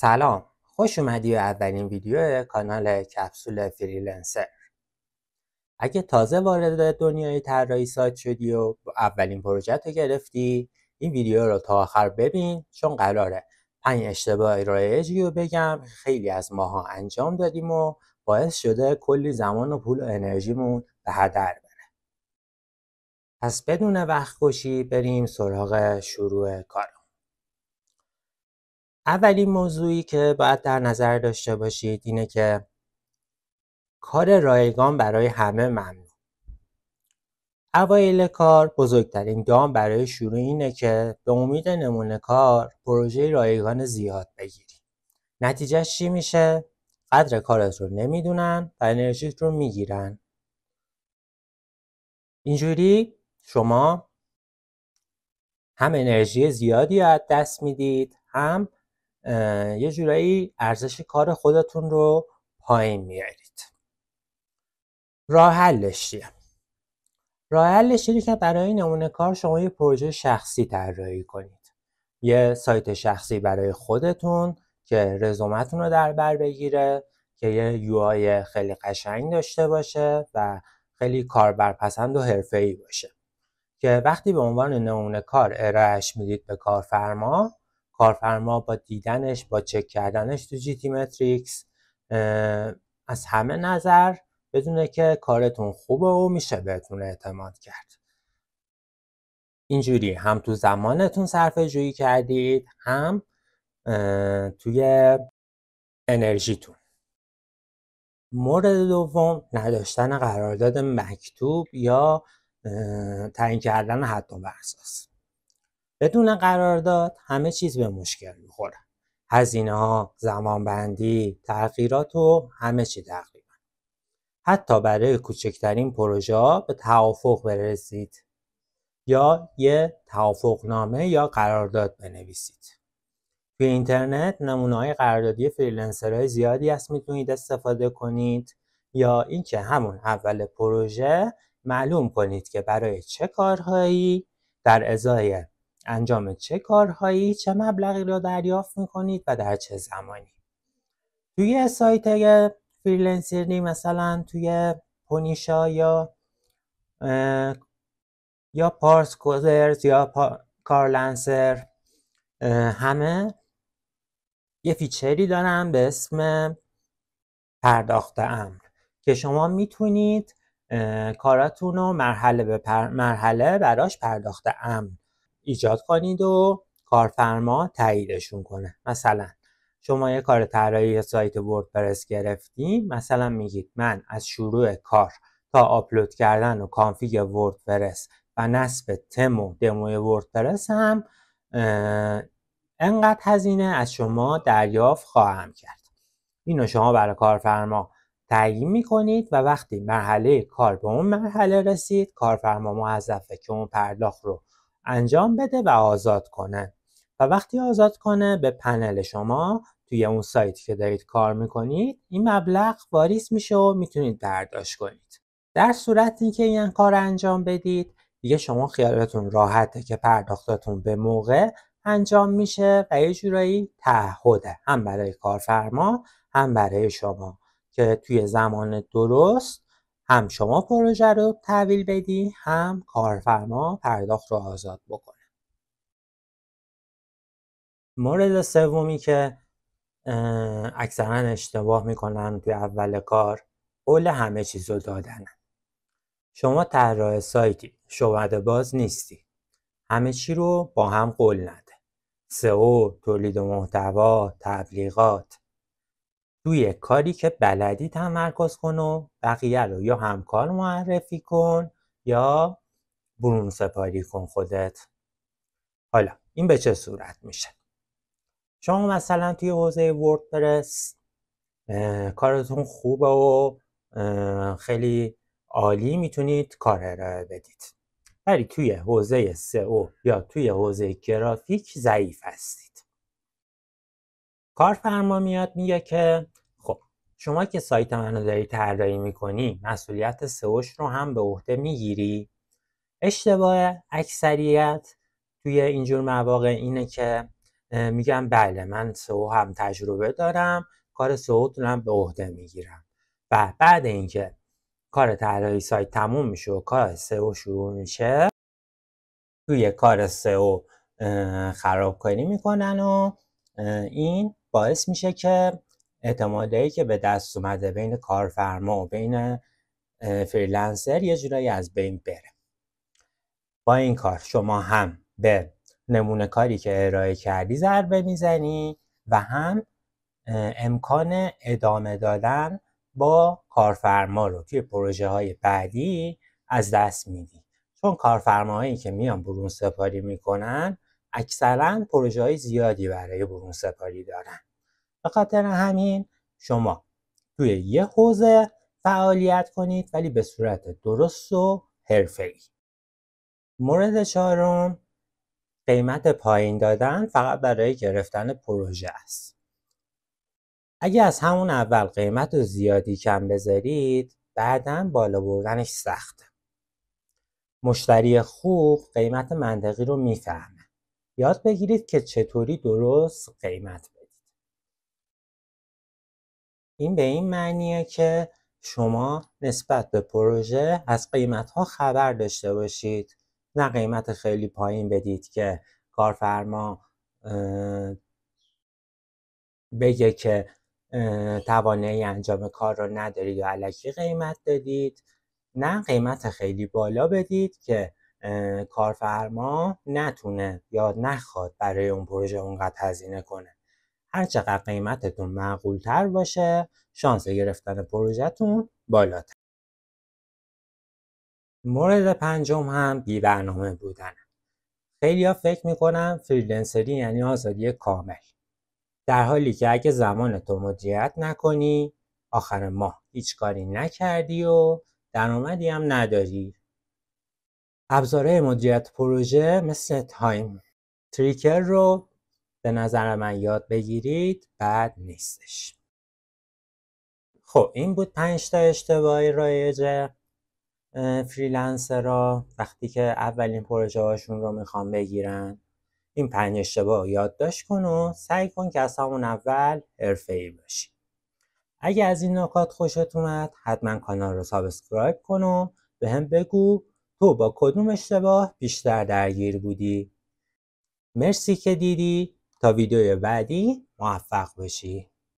سلام، خوش اومدی به اولین ویدیو کانال کپسول فریلنسر. اگه تازه وارد دنیای طراحی سایت شدی و اولین پروژه رو گرفتی، این ویدیو رو تا آخر ببین، چون قراره 5 اشتباه رایجی رو بگم خیلی از ماها انجام دادیم و باعث شده کلی زمان و پول و انرژیمون به هدر بره. پس بدون وقت کشی بریم سراغ شروع کار. اولین موضوعی که باید در نظر داشته باشید اینه که کار رایگان برای همه ممنوع. اوایل کار بزرگترین گام برای شروع اینه که به امید نمونه کار پروژه رایگان زیاد بگیری. نتیجهش چی میشه؟ قدر کارت رو نمیدونن و انرژیت رو میگیرن. اینجوری شما هم انرژی زیادی از دست میدید، هم یه جورایی ارزش کار خودتون رو پایین میارید. راه حلش چیه؟ راه حلش اینه که برای نمونه کار شما یه پروژه شخصی طراحی کنید. یه سایت شخصی برای خودتون که رزومتون رو در بر بگیره، که یه یو آی خیلی قشنگ داشته باشه و خیلی کاربرپسند و حرفه‌ای باشه که وقتی به عنوان نمونه کار ارائهش میدید به کارفرما با دیدنش، با چک کردنش تو جی تی متریکس از همه نظر بدونه که کارتون خوبه و میشه بهتون اعتماد کرد. اینجوری هم تو زمانتون صرفه جویی کردید، هم توی انرژیتون. مورد دوم، نداشتن قرارداد مکتوب یا تعیین کردن حد و مرزاست. بدون قرارداد همه چیز به مشکل میخوره. هزینه ها، زمانبندی، تغییرات و همه چی تقریبا. حتی برای کوچکترین پروژه ها به توافق برسید یا یه توافقنامه یا قرارداد بنویسید. توی اینترنت نمونه‌های قراردادی فریلنسرهای زیادی هست، میتونید استفاده کنید، یا اینکه همون اول پروژه معلوم کنید که برای چه کارهایی در ازای انجام چه کارهایی چه مبلغی رو دریافت میکنید و در چه زمانی. توی سایت فریلنسری مثلا توی پونیشا یا پارس کودرز یا کارلنسر همه یه فیچری دارن به اسم پرداخت امر که شما میتونید کاراتون رو مرحله به مرحله براش پرداخت امر ایجاد کنید و کارفرما تاییدشون کنه. مثلا شما یه کار طراحی سایت وردپرس گرفتین، مثلا میگید من از شروع کار تا آپلود کردن و کانفیگ وردپرس و نصب تم و دموی وردپرس هم انقدر هزینه از شما دریافت خواهم کرد. اینو شما برای کارفرما تعیین میکنید و وقتی مرحله کار به اون مرحله رسید، کارفرما موظفه که اون پرداخت رو انجام بده و آزاد کنه، و وقتی آزاد کنه به پنل شما توی اون سایتی که دارید کار میکنید این مبلغ واریز میشه و میتونید برداشت کنید. در صورتی که این کار انجام بدید دیگه شما خیالتون راحته که پرداختتون به موقع انجام میشه و یه جورایی تعهده هم برای کارفرما هم برای شما که توی زمان درست هم شما پروژه رو تحویل بدی، هم کارفرما پرداخت رو آزاد بکنه. مورد سومی که اکثرا اشتباه میکنن توی اول کار، قول همه چیز رو دادنه. شما طراح سایتی شعبده باز نیستی، همه چی رو با هم قول نده. سئو، تولید محتوا، تبلیغات، توی کاری که بلدی تمرکز کن و بقیه رو یا همکار معرفی کن یا برون سپاری کن خودت. حالا این به چه صورت میشه؟ شما مثلا توی حوزه وردپرس کارتون خوبه و خیلی عالی میتونید کار ارائه بدید، ولی توی حوزه سئو یا توی حوزه گرافیک ضعیف هستید. کارفرما میاد میگه که خب شما که سایت منو داری طراحی میکنی، مسئولیت سئوش رو هم به عهده میگیری. اشتباه اکثریت توی اینجور مواقع اینه که میگم بله من سئو هم تجربه دارم، کار سئو تونم به عهده میگیرم و بعد اینکه کار طراحی سایت تموم میشه و کار سئو شروع میشه توی کار سئو خرابکاری میکنن و این باعث میشه که اعتمادی که به دست اومده بین کارفرما و بین فریلنسر یه جورایی از بین بره. با این کار شما هم به نمونه کاری که ارائه کردی ضربه میزنی و هم امکان ادامه دادن با کارفرما رو توی پروژه های بعدی از دست میدی، چون کارفرماهایی که میان برون سپاری میکنن اکثرا پروژه های زیادی برای برون سپاری دارن. به خاطر همین شما توی یه حوزه فعالیت کنید ولی به صورت درست و حرفه‌ای. مورد چهارم، قیمت پایین دادن فقط برای گرفتن پروژه است. اگه از همون اول قیمت رو زیادی کم بذارید بعداً بالا بردنش سخته. مشتری خوب قیمت منطقی رو میفهمه. یاد بگیرید که چطوری درست قیمت بدید. این به این معنیه که شما نسبت به پروژه از قیمت‌ها خبر داشته باشید، نه قیمت خیلی پایین بدید که کارفرما بگه که توانایی انجام کار رو ندارید یا الکی قیمت دادید، نه قیمت خیلی بالا بدید که کارفرما نتونه یا نخواد برای اون پروژه اونقدر هزینه کنه. هر چقدر قیمتتون معقول تر باشه شانس گرفتن پروژهتون بالاتر. مورد پنجم هم بی برنامه بودن. خیلی ها فکر میکنن فریلنسری یعنی آزادی کامل، در حالی که اگه زمانتو مدیریت نکنی آخر ماه هیچ کاری نکردی و درآمدی هم نداری. ابزارهای مدیریت پروژه مثل تایم تریکر رو به نظر من یاد بگیرید، بد نیستش. خب این بود 5 تا اشتباه رایج فریلنسرها وقتی که اولین پروژه هاشون رو میخوام بگیرن. این 5 اشتباه رو یادداشت کن و سعی کن که از همون اول حرفه‌ای باشی. اگه از این نکات خوشت اومد حتما کانال رو سابسکرایب کن و به هم بگو تو با کدوم اشتباه بیشتر درگیر بودی. مرسی که دیدی. تا ویدیو بعدی موفق باشی.